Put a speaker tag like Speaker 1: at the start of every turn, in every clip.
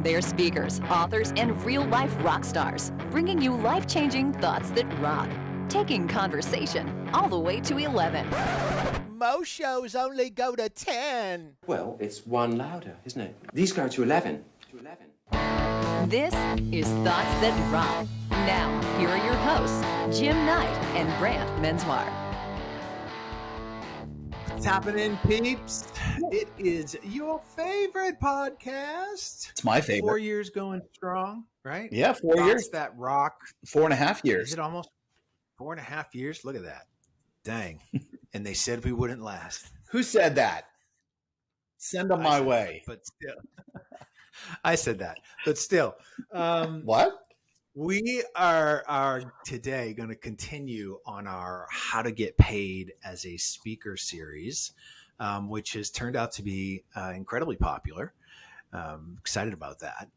Speaker 1: They're speakers, authors, and real-life rock stars, bringing you life-changing thoughts that rock, taking conversation all the way to 11.
Speaker 2: Most shows only go to 10.
Speaker 3: Well, it's one louder, isn't it? These go to 11.
Speaker 1: This is Thoughts That Rock. Now, here are your hosts, Jim Knight and Brant Menswar.
Speaker 2: What's happening, peeps? It is your favorite podcast.
Speaker 4: It's my favorite.
Speaker 2: 4 years going strong, right?
Speaker 4: Yeah, 4 years.
Speaker 2: That rock.
Speaker 4: 4.5 years.
Speaker 2: Is it almost 4.5 years? Look at that. Dang. And they said we wouldn't last.
Speaker 4: Who said that? Send them my way.
Speaker 2: But still. I said that. But still.
Speaker 4: What?
Speaker 2: We are today going to continue on our How to Get Paid as a Speaker series, which has turned out to be incredibly popular. Excited about that.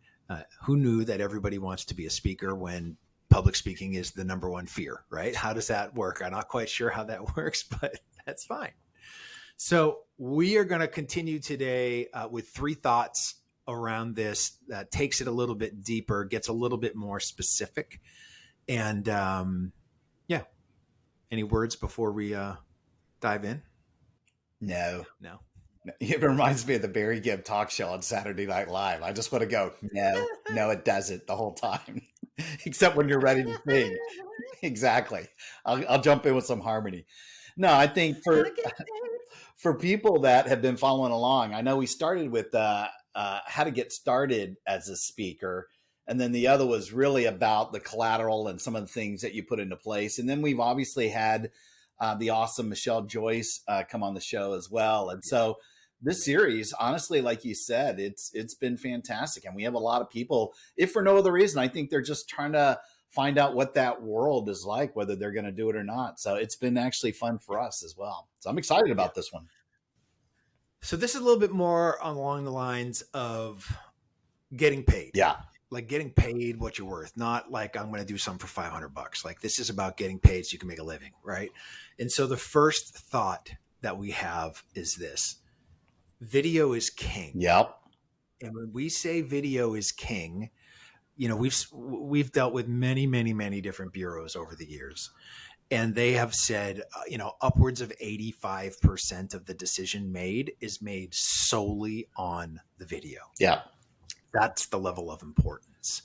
Speaker 2: Who knew that everybody wants to be a speaker when public speaking is the number one fear, right? How does that work? I'm not quite sure how that works, but that's fine. So we are going to continue today with 3 thoughts around this that takes it a little bit deeper, gets a little bit more specific. And any words before we dive in?
Speaker 4: No.
Speaker 2: It
Speaker 4: reminds me of the Barry Gibb talk show on Saturday Night Live. I just want to go, no, it doesn't the whole time, except when you're ready to sing. Exactly. I'll jump in with some harmony. No, I think for people that have been following along, I know we started with how to get started as a speaker. And then the other was really about the collateral and some of the things that you put into place. And then we've obviously had the awesome Michelle Joyce come on the show as well. And so this series, honestly, like you said, it's been fantastic. And we have a lot of people, if for no other reason, I think they're just trying to find out what that world is like, whether they're going to do it or not. So it's been actually fun for us as well. So I'm excited about this one.
Speaker 2: So this is a little bit more along the lines of getting paid.
Speaker 4: Yeah.
Speaker 2: Like getting paid what you're worth, not like I'm going to do something for $500. Like this is about getting paid so you can make a living, right? And so the first thought that we have is this: video is king.
Speaker 4: Yep.
Speaker 2: And when we say video is king, you know, we've dealt with many, many, many different bureaus over the years. And they have said, upwards of 85% of the decision made is made solely on the video.
Speaker 4: Yeah.
Speaker 2: That's the level of importance.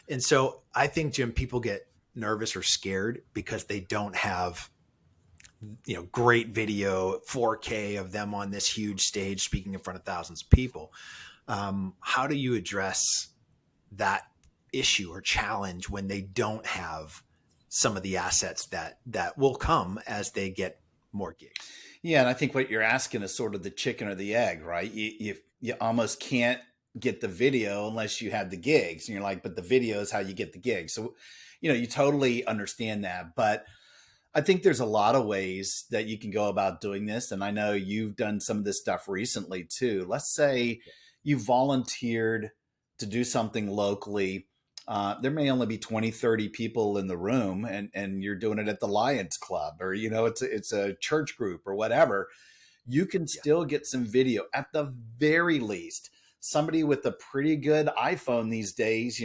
Speaker 2: And so I think, Jim, people get nervous or scared because they don't have, great video, 4K of them on this huge stage speaking in front of thousands of people. How do you address that issue or challenge when they don't have some of the assets that will come as they get more gigs?
Speaker 4: Yeah. And I think what you're asking is sort of the chicken or the egg, right? You almost can't get the video unless you have the gigs. And you're like, but the video is how you get the gigs. So, you totally understand that. But I think there's a lot of ways that you can go about doing this. And I know you've done some of this stuff recently too. Let's say you volunteered to do something locally. There may only be 20, 30 people in the room and you're doing it at the Lions Club or, it's a church group or whatever. You can still get some video at the very least. Somebody with a pretty good iPhone these days,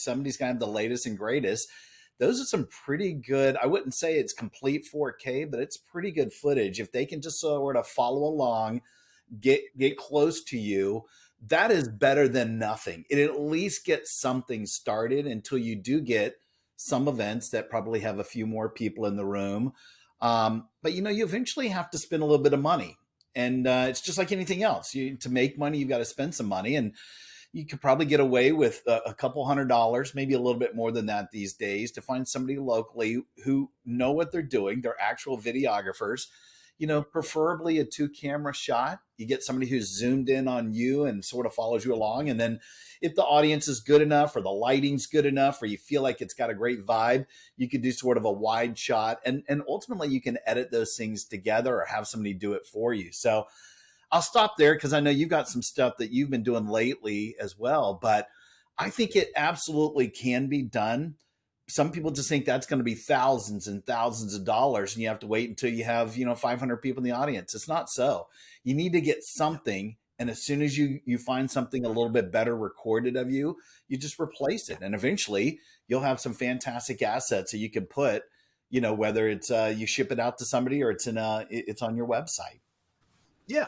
Speaker 4: somebody's going to have the latest and greatest. Those are some pretty good, I wouldn't say it's complete 4K, but it's pretty good footage. If they can just sort of follow along, get close to you, that is better than nothing. It at least gets something started until you do get some events that probably have a few more people in the room. But you eventually have to spend a little bit of money. And it's just like anything else. To make money, you've got to spend some money. And you could probably get away with a couple $100, maybe a little bit more than that these days, to find somebody locally who know what they're doing. They're actual videographers. Preferably a 2-camera shot. You get somebody who's zoomed in on you and sort of follows you along. And then if the audience is good enough or the lighting's good enough or you feel like it's got a great vibe, you could do sort of a wide shot. And ultimately you can edit those things together or have somebody do it for you. So I'll stop there because I know you've got some stuff that you've been doing lately as well. But I think it absolutely can be done. Some people just think that's going to be thousands and thousands of dollars and you have to wait until you have, 500 people in the audience. It's not so. You need to get something And as soon as you find something a little bit better recorded of you, you just replace it. And eventually you'll have some fantastic assets that you can put, whether it's you ship it out to somebody or it's on your website.
Speaker 2: Yeah.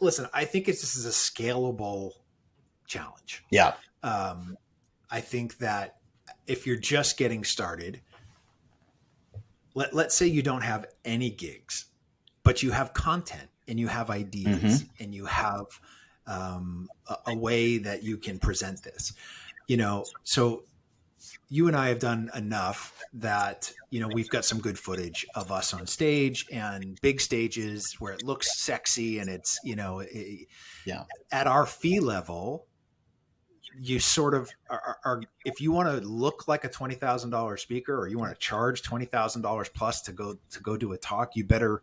Speaker 2: Listen, I think this is a scalable challenge.
Speaker 4: Yeah.
Speaker 2: I think that if you're just getting started, let's say you don't have any gigs, but you have content and you have ideas and you have a way that you can present this, so you and I have done enough that, we've got some good footage of us on stage and big stages where it looks sexy and it's, at our fee level, you sort of are if you want to look like a $20,000 speaker or you want to charge $20,000 plus to go do a talk, you better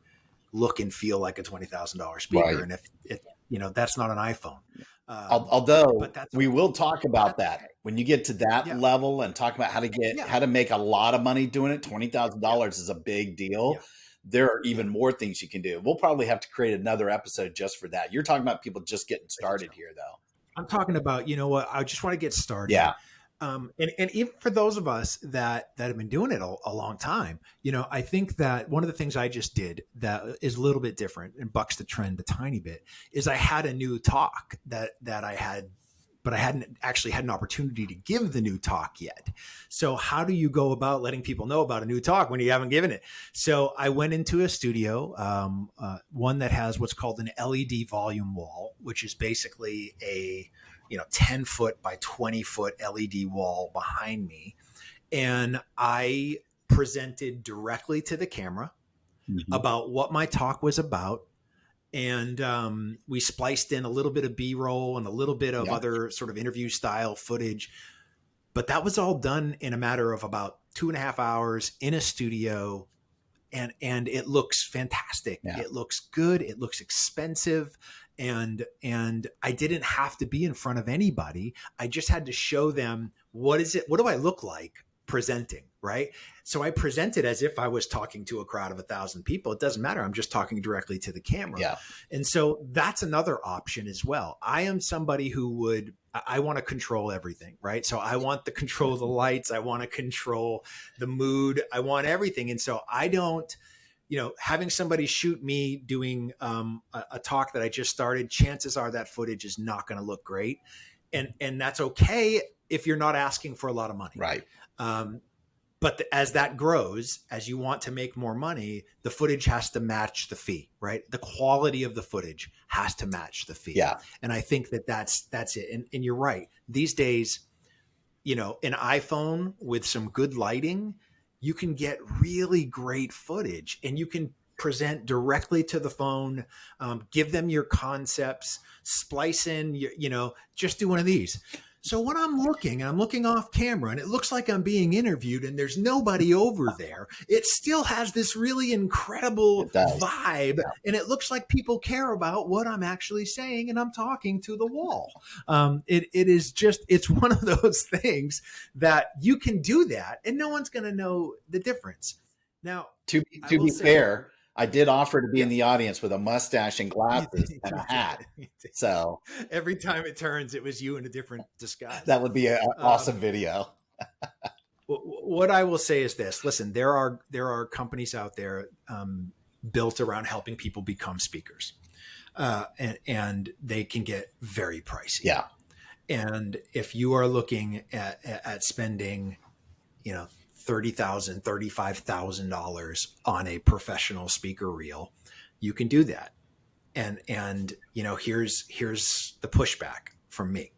Speaker 2: look and feel like a $20,000 speaker.
Speaker 4: Right.
Speaker 2: And if that's not an iPhone.
Speaker 4: Although we will talk about that when you get to that level and talk about how to make a lot of money doing it. $20,000 is a big deal. Yeah. There are even more things you can do. We'll probably have to create another episode just for that. You're talking about people just getting started here, though.
Speaker 2: I'm talking about, I just want to get started.
Speaker 4: Yeah.
Speaker 2: And even for those of us that have been doing it a long time, I think that one of the things I just did that is a little bit different and bucks the trend a tiny bit is I had a new talk that I had, but I hadn't actually had an opportunity to give the new talk yet. So how do you go about letting people know about a new talk when you haven't given it? So I went into a studio, one that has what's called an LED volume wall, which is basically a 10-foot by 20-foot LED wall behind me. And I presented directly to the camera about what my talk was about. And we spliced in a little bit of B-roll and a little bit of other sort of interview style footage. But that was all done in a matter of about 2.5 hours in a studio. And it looks fantastic. Yeah. It looks good. It looks expensive. And I didn't have to be in front of anybody. I just had to show them what do I look like presenting, right? So I presented as if I was talking to a crowd of 1,000 people. It doesn't matter. I'm just talking directly to the camera. Yeah. And so that's another option as well. I am somebody who I want to control everything, right? So I want to control the lights. I want to control the mood. I want everything. And so I don't, having somebody shoot me doing a talk that I just started, chances are that footage is not going to look great. And that's okay if you're not asking for a lot of money.
Speaker 4: Right.
Speaker 2: But as that grows, as you want to make more money, the footage has to match the fee, right? The quality of the footage has to match the fee.
Speaker 4: Yeah.
Speaker 2: And I think that's it. And you're right. These days, an iPhone with some good lighting, you can get really great footage and you can present directly to the phone, give them your concepts, splice in, just do one of these. So when I'm looking off camera and it looks like I'm being interviewed and there's nobody over there, it still has this really incredible vibe. Yeah. And it looks like people care about what I'm actually saying and I'm talking to the wall. It's one of those things that you can do that and no one's going to know the difference. Now,
Speaker 4: to be fair, I did offer to be in the audience with a mustache and glasses and a hat. So
Speaker 2: every time it turns, it was you in a different disguise.
Speaker 4: That would be an awesome video.
Speaker 2: What I will say is this: listen, there are companies out there built around helping people become speakers, and they can get very pricey.
Speaker 4: Yeah.
Speaker 2: And if you are looking at spending, $30,000, $35,000 on a professional speaker reel, you can do that. And here's the pushback from me.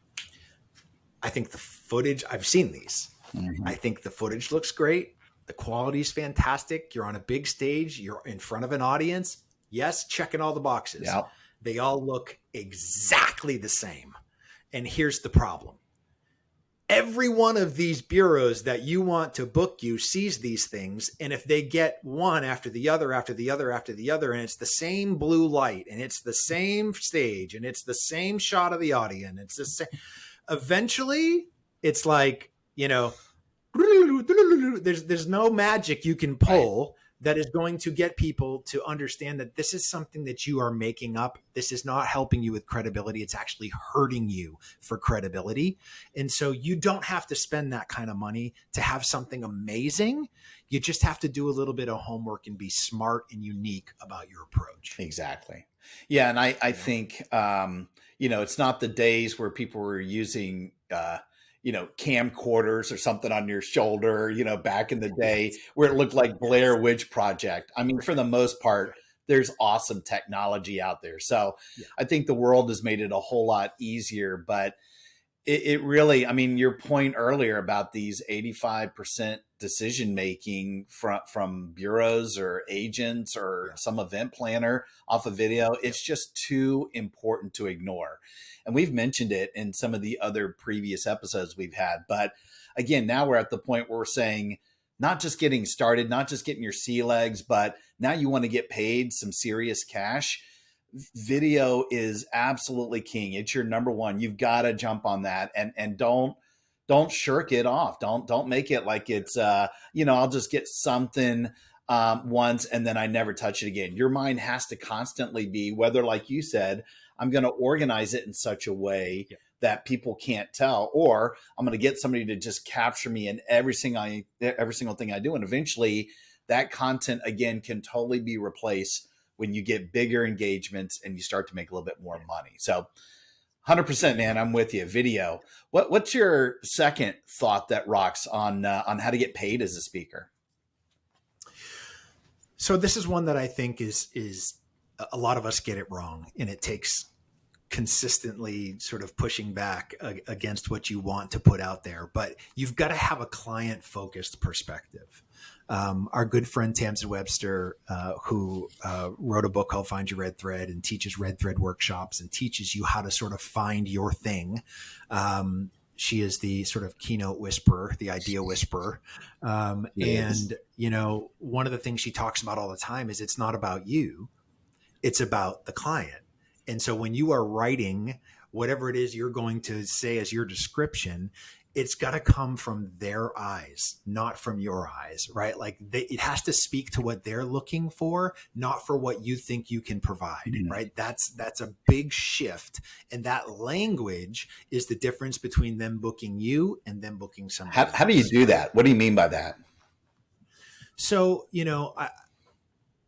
Speaker 2: I think the footage, I've seen these. Mm-hmm. I think the footage looks great. The quality is fantastic. You're on a big stage. You're in front of an audience. Yes, checking all the boxes.
Speaker 4: Yep.
Speaker 2: They all look exactly the same. And here's the problem. Every one of these bureaus that you want to book you sees these things. And if they get one after the other, after the other, after the other, and it's the same blue light and it's the same stage and it's the same shot of the audience, it's the same. Eventually it's like, there's no magic you can pull. Right. that is going to get people to understand that this is something that you are making up. This is not helping you with credibility. It's actually hurting you for credibility. And so you don't have to spend that kind of money to have something amazing. You just have to do a little bit of homework and be smart and unique about your approach.
Speaker 4: Exactly. Yeah. And I think, it's not the days where people were using, camcorders or something on your shoulder, back in the day where it looked like Blair Witch Project. I mean, for the most part, there's awesome technology out there. So I think the world has made it a whole lot easier, but it really, I mean, your point earlier about these 85% decision making from bureaus or agents or some event planner off a video, it's just too important to ignore. And we've mentioned it in some of the other previous episodes we've had. But again, now we're at the point where we're saying, not just getting started, not just getting your sea legs, but now you want to get paid some serious cash. Video is absolutely king. It's your number one. You've got to jump on that and don't shirk it off. Don't make it like it's I'll just get something once and then I never touch it again. Your mind has to constantly be, whether, like you said, I'm going to organize it in such a way that people can't tell, or I'm going to get somebody to just capture me in every single thing I do. And eventually that content again can totally be replaced when you get bigger engagements and you start to make a little bit more money. So 100%, man, I'm with you. Video. What's your second thought that rocks on how to get paid as a speaker?
Speaker 2: So this is one that I think is a lot of us get it wrong, and it takes consistently sort of pushing back against what you want to put out there. But you've got to have a client-focused perspective. Our good friend Tamsin Webster, who wrote a book called Find Your Red Thread and teaches red thread workshops and teaches you how to sort of find your thing. She is the sort of keynote whisperer, the idea whisperer. And, one of the things she talks about all the time is it's not about you, it's about the client. And so when you are writing whatever it is you're going to say as your description, it's got to come from their eyes, not from your eyes, right? Like it has to speak to what they're looking for, not for what you think you can provide, right? That's a big shift. And that language is the difference between them booking you and them booking somebody else.
Speaker 4: How do you do that? What do you mean by that?
Speaker 2: So,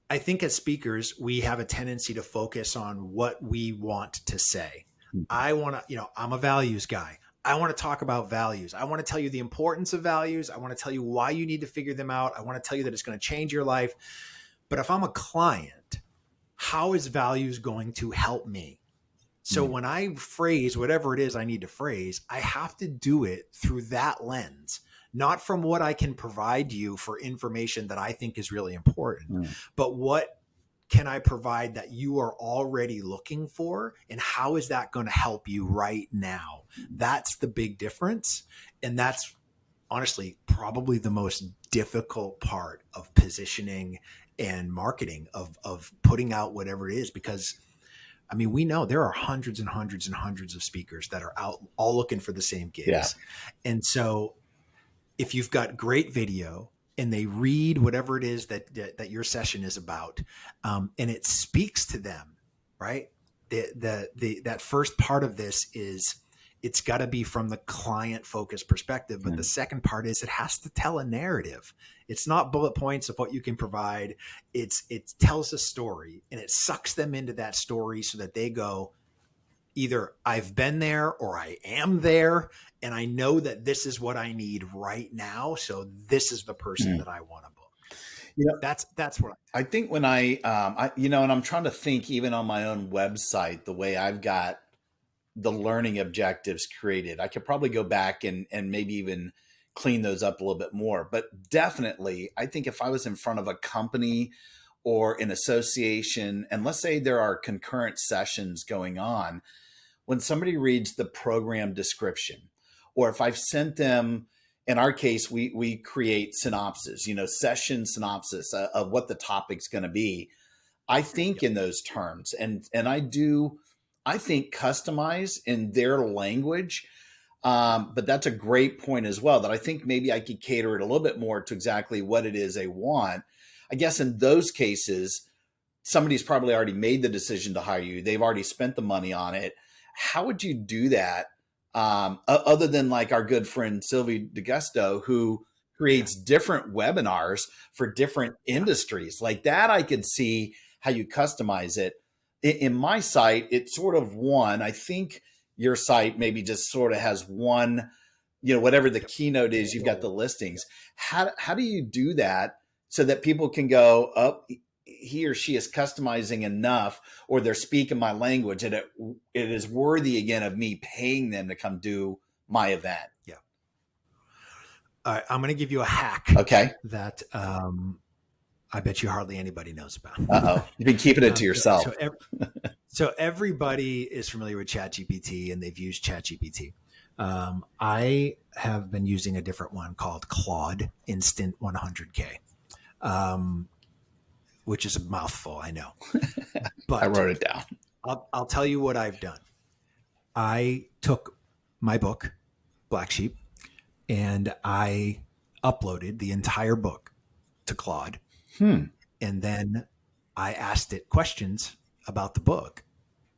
Speaker 2: I think as speakers, we have a tendency to focus on what we want to say. I want to, I'm a values guy. I want to talk about values. I want to tell you the importance of values. I want to tell you why you need to figure them out. I want to tell you that it's going to change your life. But if I'm a client, how is values going to help me? So when I phrase whatever it is I need to phrase, I have to do it through that lens, not from what I can provide you for information that I think is really important, but what can I provide that you are already looking for? And how is that going to help you right now? That's the big difference. And that's honestly probably the most difficult part of positioning and marketing, of putting out whatever it is, because I mean, we know there are hundreds and hundreds and hundreds of speakers that are out all looking for the same gigs. Yeah. And so if you've got great video and they read whatever it is that your session is about, and it speaks to them, right? That first part of this is it's got to be from the client focused perspective. But the second part is it has to tell a narrative. It's not bullet points of what you can provide. It tells a story, and it sucks them into that story so that they go, either I've been there or I am there, and I know that this is what I need right now. So this is the person that I want to book. That's what I
Speaker 4: think when I and I'm trying to think even on my own website, the way I've got the learning objectives created, I could probably go back and maybe even clean those up a little bit more. But definitely, I think if I was in front of a company or an association, and let's say there are concurrent sessions going on, when somebody reads the program description, or if I've sent them, in our case, we create synopsis, session synopsis of what the topic's going to be. I think in those terms, and I think customize in their language. But that's a great point as well, that I think maybe I could cater it a little bit more to exactly what it is they want. I guess in those cases, somebody's probably already made the decision to hire you. They've already spent the money on it. How would you do that? Other than like our good friend Sylvie DeGusto, who creates different webinars for different industries like that, I could see how you customize it. In my site, it's sort of one. I think your site maybe just sort of has one, whatever the keynote is, you've got the listings. How do you do that so that people can go, oh, he or she is customizing enough, or they're speaking my language, and it is worthy again of me paying them to come do my event?
Speaker 2: Yeah. All right, I'm going to give you a hack.
Speaker 4: Okay.
Speaker 2: That I bet you hardly anybody knows about.
Speaker 4: Uh-oh. You've been keeping it to yourself.
Speaker 2: So everybody is familiar with ChatGPT, and they've used ChatGPT. I have been using a different one called Claude Instant 100K, which is a mouthful, I know. But
Speaker 4: I wrote it down.
Speaker 2: I'll tell you what I've done. I took my book, Black Sheep, and I uploaded the entire book to Claude. And then I asked it questions about the book.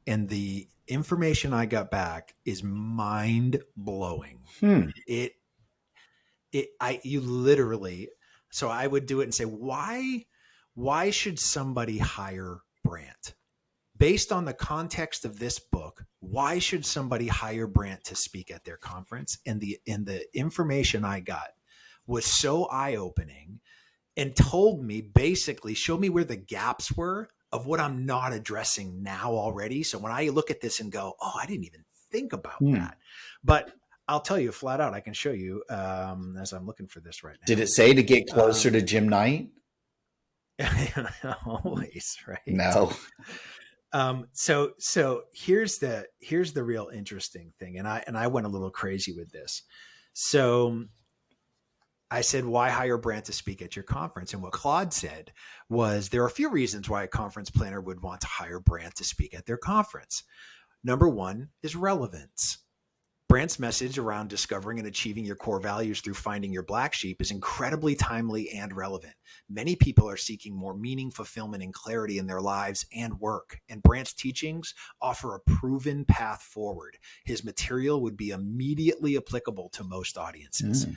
Speaker 2: And the information I got back is mind blowing. You literally, so I would do it and say, why should somebody hire Brant? Based on the context of this book, why should somebody hire Brant to speak at their conference? And the information I got was so eye-opening and told me, basically, showed me where the gaps were of what I'm not addressing now already. So when I look at this and go, oh, I didn't even think about that. But I'll tell you flat out, I can show you as I'm looking for this right now.
Speaker 4: Did it say to get closer to Jim Knight?
Speaker 2: Always, right?
Speaker 4: No.
Speaker 2: So here's the real interesting thing. And I went a little crazy with this. So I said, why hire Brant to speak at your conference? And what Claude said was, there are a few reasons why a conference planner would want to hire Brant to speak at their conference. Number one is relevance. Brant's message around discovering and achieving your core values through finding your black sheep is incredibly timely and relevant. Many people are seeking more meaning, fulfillment, and clarity in their lives and work, and Brant's teachings offer a proven path forward. His material would be immediately applicable to most audiences.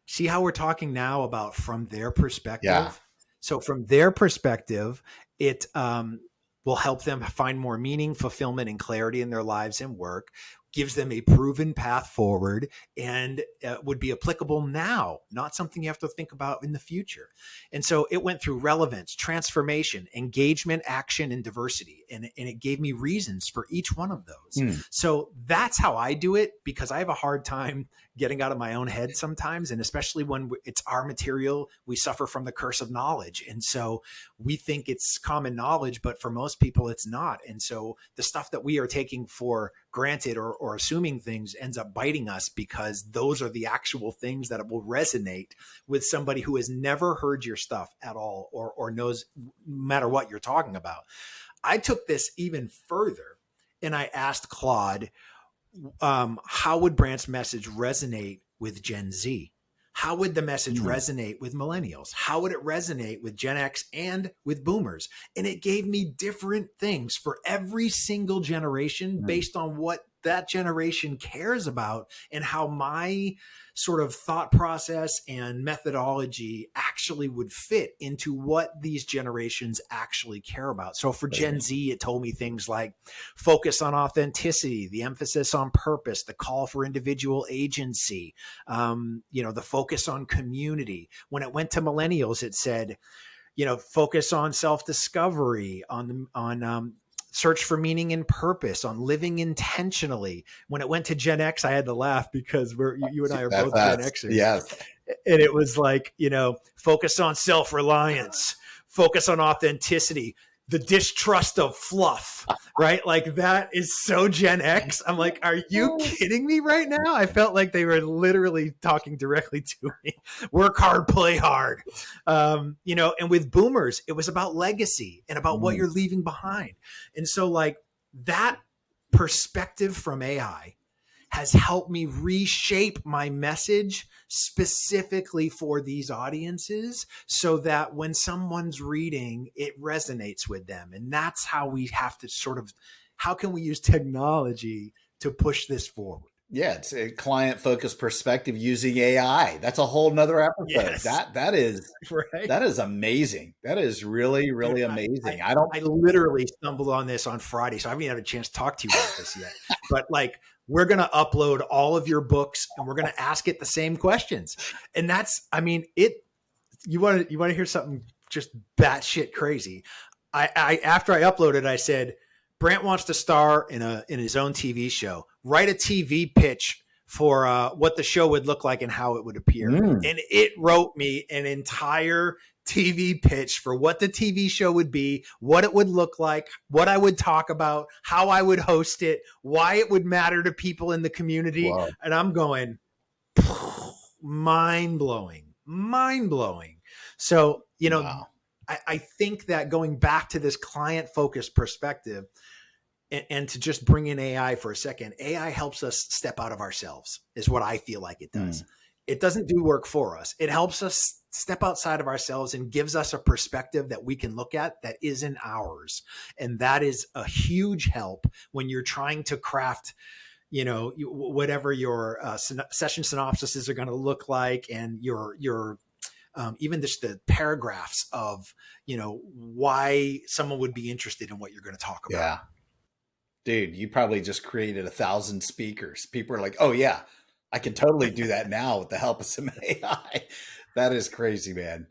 Speaker 2: See how we're talking now about from their perspective?
Speaker 4: Yeah.
Speaker 2: So from their perspective, it will help them find more meaning, fulfillment, and clarity in their lives and work, gives them a proven path forward, and would be applicable now, not something you have to think about in the future. And so it went through relevance, transformation, engagement, action, and diversity. And it gave me reasons for each one of those. So that's how I do it, because I have a hard time getting out of my own head sometimes. And especially when it's our material, we suffer from the curse of knowledge. And so we think it's common knowledge, but for most people, it's not. And so the stuff that we are taking for granted or assuming things ends up biting us, because those are the actual things that will resonate with somebody who has never heard your stuff at all, or knows no matter what you're talking about. I took this even further and I asked Claude, how would Brant's message resonate with Gen Z? How would the message resonate with millennials? How would it resonate with Gen X and with boomers? And it gave me different things for every single generation based on what that generation cares about and how my sort of thought process and methodology actually would fit into what these generations actually care about. So for Gen Z, it told me things like focus on authenticity, the emphasis on purpose, the call for individual agency, the focus on community. When it went to millennials, it said, focus on self-discovery, on search for meaning and purpose, on living intentionally. When it went to Gen X, I had to laugh because you and I are both Gen Xers.
Speaker 4: Yes.
Speaker 2: And it was like, focus on self-reliance, focus on authenticity, the distrust of fluff, right? Like that is so Gen X. I'm like, are you kidding me right now? I felt like they were literally talking directly to me. Work hard, play hard. And with boomers, it was about legacy and about what you're leaving behind. And so like that perspective from AI has helped me reshape my message specifically for these audiences so that when someone's reading, it resonates with them. And that's how we have to sort of, how can we use technology to push this forward?
Speaker 4: Yeah, it's a client-focused perspective using AI. That's a whole nother episode.
Speaker 2: Yes.
Speaker 4: That is
Speaker 2: Right.
Speaker 4: that is amazing. That is really, really
Speaker 2: Dude,
Speaker 4: amazing.
Speaker 2: I literally stumbled on this on Friday, so I haven't had a chance to talk to you about this yet. But like, we're going to upload all of your books and we're going to ask it the same questions. And that's, I mean, you want to hear something just batshit crazy. I after I uploaded, I said, Brant wants to star in his own TV show. Write a TV pitch for what the show would look like and how it would appear. And it wrote me an entire TV pitch for what the TV show would be, what it would look like, what I would talk about, how I would host it, why it would matter to people in the community.
Speaker 4: Wow.
Speaker 2: And I'm going, mind blowing. So, you know,
Speaker 4: Wow.
Speaker 2: I think that going back to this client focused perspective and to just bring in AI for a second, AI helps us step out of ourselves is what I feel like it does. It doesn't do work for us. It helps us step outside of ourselves and gives us a perspective that we can look at that isn't ours. And that is a huge help when you're trying to craft, you know, whatever your session synopsises are going to look like, and your even just the paragraphs of, you know, why someone would be interested in what you're going to talk about.
Speaker 4: Yeah. Dude, you probably just created 1,000 speakers. People are like, oh yeah, I can totally do that now with the help of some AI. That is crazy, man.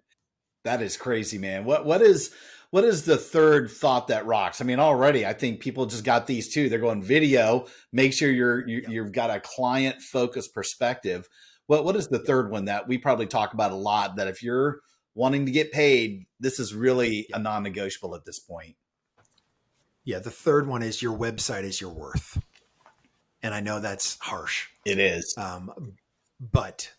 Speaker 4: That is crazy, man. What is the third thought that rocks? I mean, already I think people just got these two. They're going video. Make sure you've got a client focused perspective. What is the third one that we probably talk about a lot, that if you're wanting to get paid, this is really a non-negotiable at this point?
Speaker 2: Yeah, the third one is your website is your worth. And I know that's harsh.
Speaker 4: It is.
Speaker 2: But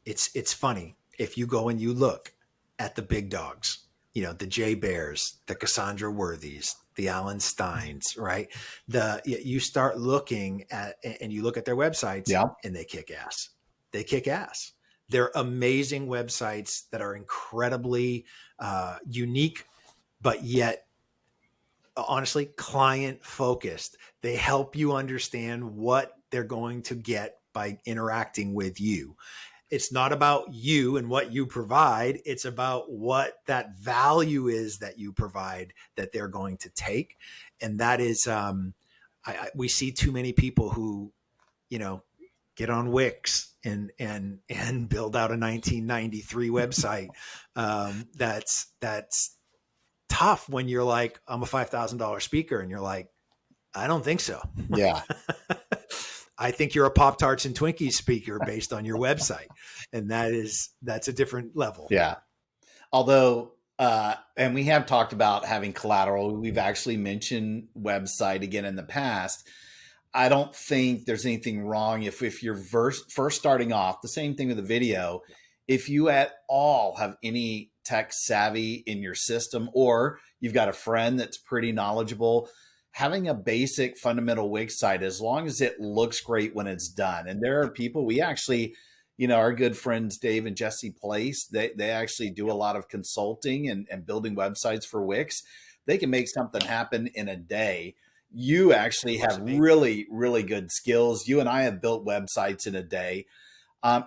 Speaker 2: it's funny. If you go and you look at the big dogs, you know, the Jay Bears, the Cassandra Worthies, the Alan Steins, right? You start looking at, and you look at their websites, and they kick ass. They kick ass. They're amazing websites that are incredibly unique, but yet, honestly, client focused. They help you understand what they're going to get by interacting with you. It's not about you and what you provide. It's about what that value is that you provide that they're going to take. And that is, we see too many people who, you know, get on Wix and build out a 1993 website. That's tough when you're like, I'm a $5,000 speaker, and you're like, I don't think so.
Speaker 4: Yeah.
Speaker 2: I think you're a Pop-Tarts and Twinkies speaker based on your website. And that's a different level.
Speaker 4: Yeah. Although, and we have talked about having collateral. We've actually mentioned website again in the past. I don't think there's anything wrong if you're first starting off, the same thing with the video. If you at all have any tech savvy in your system, or you've got a friend that's pretty knowledgeable, having a basic fundamental Wix site, as long as it looks great when it's done. And there are people, we actually, you know, our good friends, Dave and Jesse Place, they actually do a lot of consulting and building websites for Wix. They can make something happen in a day. You actually have really, really good skills. You and I have built websites in a day.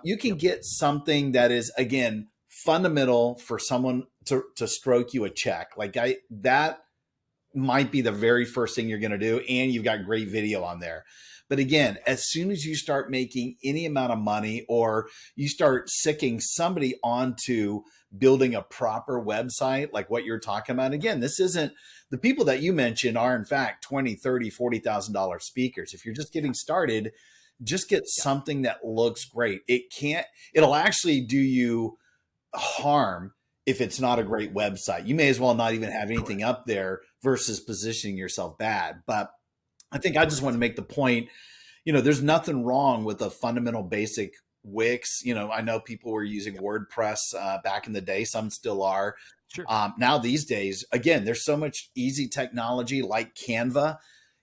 Speaker 4: You can get something that is, again, fundamental for someone to stroke you a check. Like that might be the very first thing you're going to do. And you've got great video on there. But again, as soon as you start making any amount of money, or you start sicking somebody onto building a proper website, like what you're talking about, again, this isn't, the people that you mentioned are in fact $20,000, $30,000, $40,000 speakers. If you're just getting started, just get something that looks great. It'll actually do you harm if it's not a great website. You may as well not even have anything up there versus positioning yourself bad. But I think I just want to make the point, you know, there's nothing wrong with a fundamental basic Wix. You know, I know people were using WordPress back in the day. Some still are.
Speaker 2: Sure.
Speaker 4: Now these days, again, there's so much easy technology like Canva.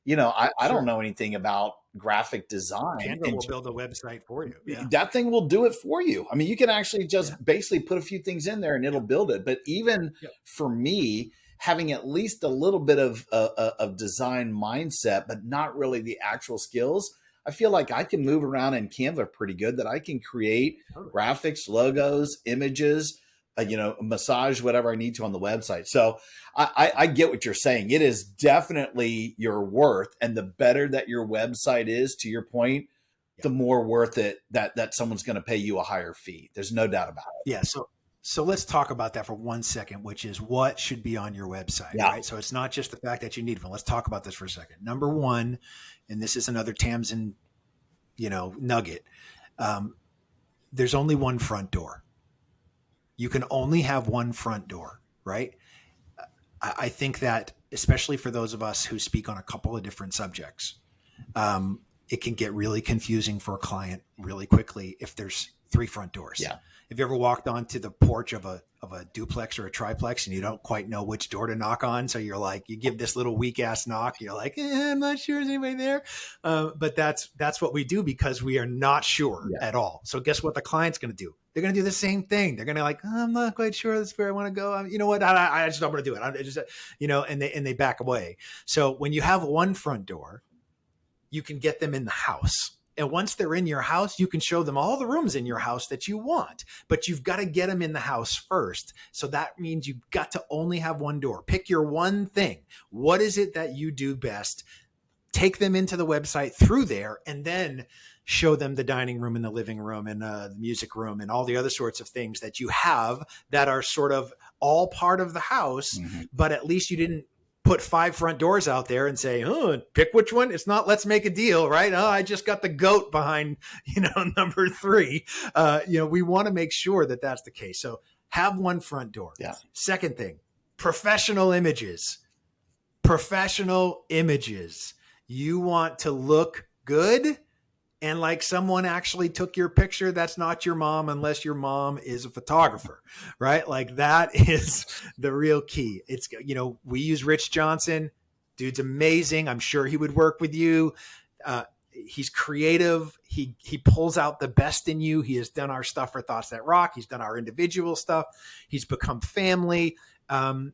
Speaker 4: You know, I don't know anything about graphic design.
Speaker 2: Canva will build a website for you. Yeah.
Speaker 4: That thing will do it for you. I mean, you can actually just
Speaker 2: Yeah.
Speaker 4: basically put a few things in there and it'll build it. But even for me, having at least a little bit of design mindset, but not really the actual skills, I feel like I can move around in Canva pretty good, that I can create graphics, logos, images, massage whatever I need to on the website. So I get what you're saying. It is definitely your worth. And the better that your website is, to your point, the more worth it that someone's going to pay you a higher fee. There's no doubt about it.
Speaker 2: Yeah. So let's talk about that for 1 second, which is what should be on your website, right? So it's not just the fact that you need one. Let's talk about this for a second. Number one, and this is another Tamsin, nugget. There's only one front door. You can only have one front door, right? I think that especially for those of us who speak on a couple of different subjects, it can get really confusing for a client really quickly if there's 3 front doors.
Speaker 4: Yeah.
Speaker 2: Have you ever walked onto the porch of a duplex or a triplex and you don't quite know which door to knock on? So you're like, you give this little weak ass knock. You're like, I'm not sure there's anybody there. But that's what we do because we are not sure at all. So guess what the client's going to do? They're going to do the same thing. They're going to I'm not quite sure that's where I want to go. You know what? I just don't want to do it. I just, and they back away. So when you have one front door, you can get them in the house. And once they're in your house, you can show them all the rooms in your house that you want, but you've got to get them in the house first. So that means you've got to only have one door. Pick your one thing. What is it that you do best? Take them into the website through there and then show them the dining room and the living room and the music room and all the other sorts of things that you have that are sort of all part of the house, but at least you didn't put 5 front doors out there and say, oh, pick which one. It's not, let's make a deal, right? Oh, I just got the goat behind, number 3. We want to make sure that that's the case. So have one front door. Yeah. Second thing, professional images. Professional images. You want to look good and like someone actually took your picture. That's not your mom unless your mom is a photographer, right? Like that is the real key. It's, we use Rich Johnson. Dude's amazing. I'm sure he would work with you. He's creative. He pulls out the best in you. He has done our stuff for Thoughts That Rock. He's done our individual stuff. He's become family. And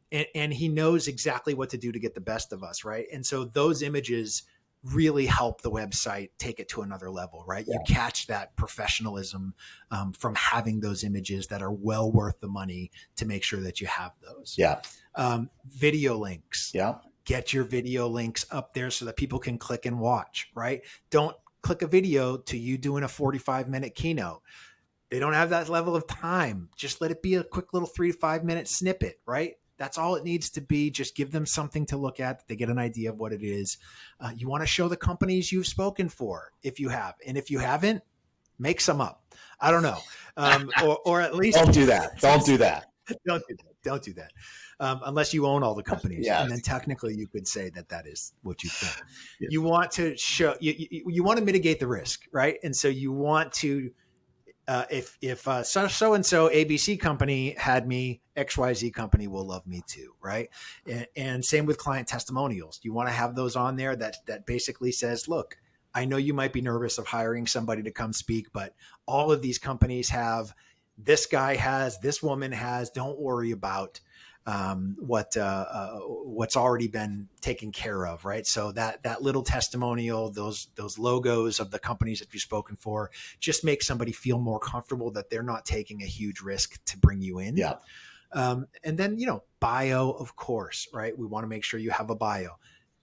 Speaker 2: he knows exactly what to do to get the best of us, right? And so those images really help the website take it to another level, right? Yeah. You catch that professionalism from having those images that are well worth the money to make sure that you have those.
Speaker 4: Yeah.
Speaker 2: Video links.
Speaker 4: Yeah.
Speaker 2: Get your video links up there so that people can click and watch, right? Don't click a video to you doing a 45-minute keynote. They don't have that level of time. Just let it be a quick little 3 to 5 minute snippet, right? That's all it needs to be. Just give them something to look at. They get an idea of what it is. You want to show the companies you've spoken for if you have. And if you haven't, make some up. I don't know. Or at least
Speaker 4: don't do that. Don't do that.
Speaker 2: Don't do that. Unless you own all the companies.
Speaker 4: Yes.
Speaker 2: And then technically you could say that is what you've done. Yes. You want to show, you want to mitigate the risk, right? And so you want to, if so-and-so ABC company had me, XYZ company will love me too, right? And same with client testimonials. You want to have those on there that basically says, look, I know you might be nervous of hiring somebody to come speak, but all of these companies have, this guy has, this woman has, don't worry about what's already been taken care of, right? So that little testimonial, those logos of the companies that you've spoken for, just make somebody feel more comfortable that they're not taking a huge risk to bring you in.
Speaker 4: Yeah.
Speaker 2: And then, bio, of course, right? We want to make sure you have a bio.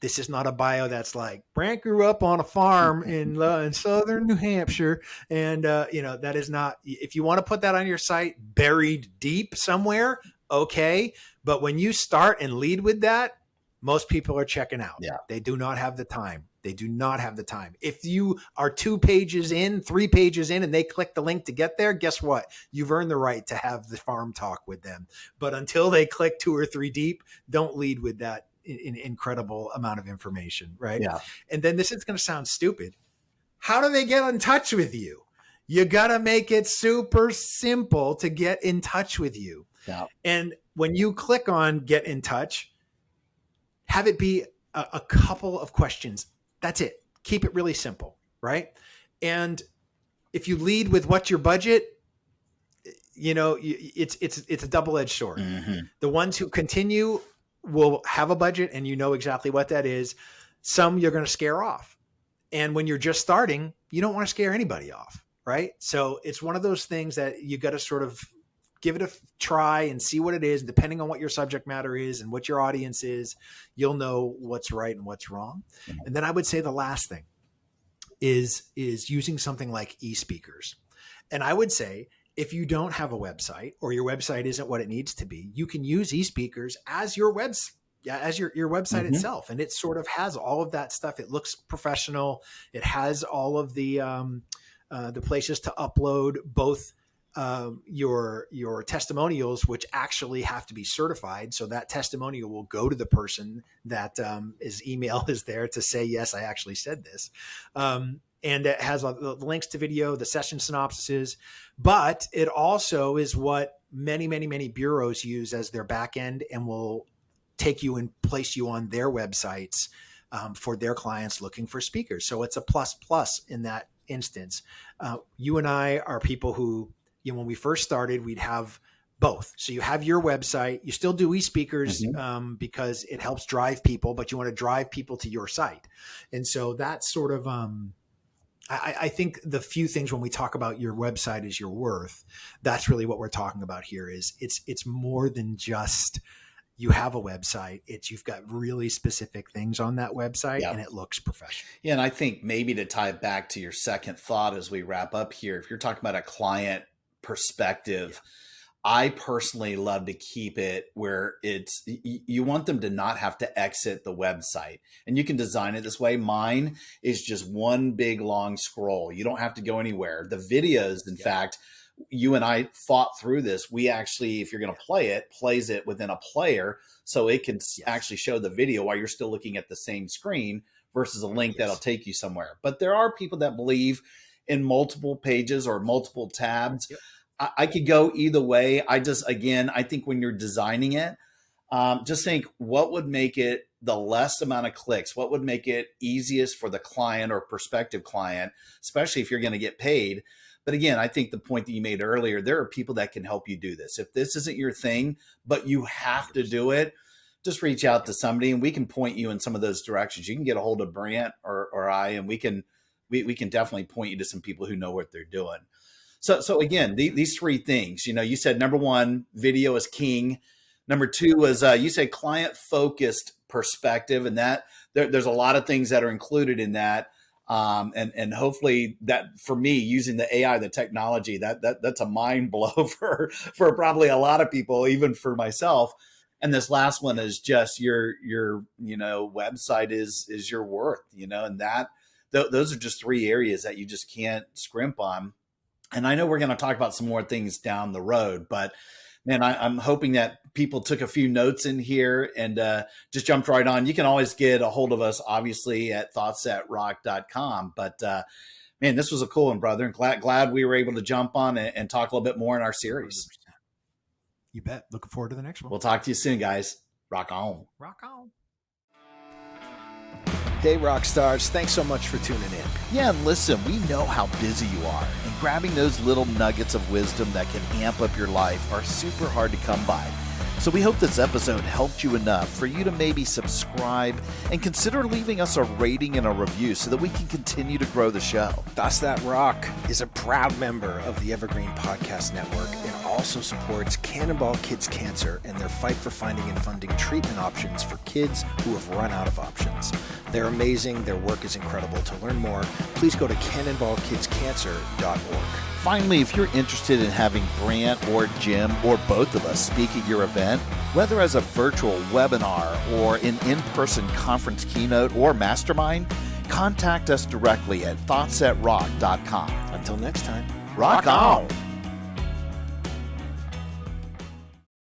Speaker 2: This is not a bio that's like, Brant grew up on a farm in southern New Hampshire. And, that is not, if you want to put that on your site buried deep somewhere, okay. But when you start and lead with that, most people are checking out.
Speaker 4: Yeah.
Speaker 2: They do not have the time. They do not have the time. If you are 2 pages in, 3 pages in, and they click the link to get there, guess what? You've earned the right to have the farm talk with them. But until they click 2 or 3 deep, don't lead with that incredible amount of information, right?
Speaker 4: Yeah.
Speaker 2: And then this is going to sound stupid. How do they get in touch with you? You got to make it super simple to get in touch with you.
Speaker 4: Yeah.
Speaker 2: And when you click on get in touch, have it be a couple of questions. That's it. keep it really simple, right? And if you lead with what's your budget, it's a double-edged sword.
Speaker 4: Mm-hmm.
Speaker 2: The ones who continue will have a budget, and you know exactly what that is. Some you're going to scare off. And when you're just starting, you don't want to scare anybody off, right? So it's one of those things that you got to sort of give it a try and see what it is. Depending on what your subject matter is and what your audience is, you'll know what's right and what's wrong. Mm-hmm. And then I would say the last thing is using something like eSpeakers. And I would say, if you don't have a website or your website isn't what it needs to be, you can use eSpeakers as your website mm-hmm. itself. And it sort of has all of that stuff. It looks professional. It has all of the places to upload both your testimonials, which actually have to be certified. So that testimonial will go to the person that his email is there to say, yes, I actually said this. And it has the links to video, the session synopsises, but it also is what many, many, many bureaus use as their back end and will take you and place you on their websites for their clients looking for speakers. So it's a plus in that instance. You and I are people who, when we first started, we'd have both. So you have your website, you still do eSpeakers mm-hmm. Because it helps drive people, but you want to drive people to your site. And so that's sort of, I think the few things when we talk about your website is your worth, that's really what we're talking about here. Is it's more than just you have a website. It's you've got really specific things on that website and it looks professional.
Speaker 4: Yeah. And I think maybe to tie it back to your second thought as we wrap up here, if you're talking about a client perspective, I personally love to keep it where it's, you want them to not have to exit the website, and you can design it this way. Mine is just one big long scroll. You don't have to go anywhere. The videos, in fact, you and I fought through this. We actually, if you're going to play it, plays it within a player. So it can actually show the video while you're still looking at the same screen versus a link that'll take you somewhere. But there are people that believe in multiple pages or multiple tabs. I could go either way. I think when you're designing it, just think what would make it the less amount of clicks, what would make it easiest for the client or prospective client, especially if you're going to get paid. But again, I think the point that you made earlier, there are people that can help you do this. If this isn't your thing, but you have to do it, just reach out to somebody and we can point you in some of those directions. You can get a hold of Brant or I, and we can definitely point you to some people who know what they're doing. So again, these three things, you said, number one, video is king. Number two was, you said client-focused perspective, and that there's a lot of things that are included in that. And hopefully that, for me, using the AI, the technology, that's a mind blow for probably a lot of people, even for myself. And this last one is just your website is your worth, and that those are just three areas that you just can't scrimp on. And I know we're going to talk about some more things down the road, but man, I'm hoping that people took a few notes in here and just jumped right on. You can always get a hold of us, obviously, at thoughtsthatrock.com. But man, this was a cool one, brother. And glad we were able to jump on and talk a little bit more in our series.
Speaker 2: 100%. You bet. Looking forward to the next one.
Speaker 4: We'll talk to you soon, guys. Rock on.
Speaker 2: Rock on. Hey, rock stars. Thanks so much for tuning in.
Speaker 5: Yeah, and listen, we know how busy you are, and grabbing those little nuggets of wisdom that can amp up your life are super hard to come by. So we hope this episode helped you enough for you to maybe subscribe and consider leaving us a rating and a review so that we can continue to grow the show.
Speaker 6: Thus That Rock is a proud member of the Evergreen Podcast Network and also supports Cannonball Kids Cancer and their fight for finding and funding treatment options for kids who have run out of options. They're amazing. Their work is incredible. To learn more, please go to cannonballkidscancer.org.
Speaker 5: Finally, if you're interested in having Brant or Jim or both of us speak at your event, whether as a virtual webinar or an in-person conference keynote or mastermind, contact us directly at thoughtsatrock.com.
Speaker 6: Until next time,
Speaker 5: rock on!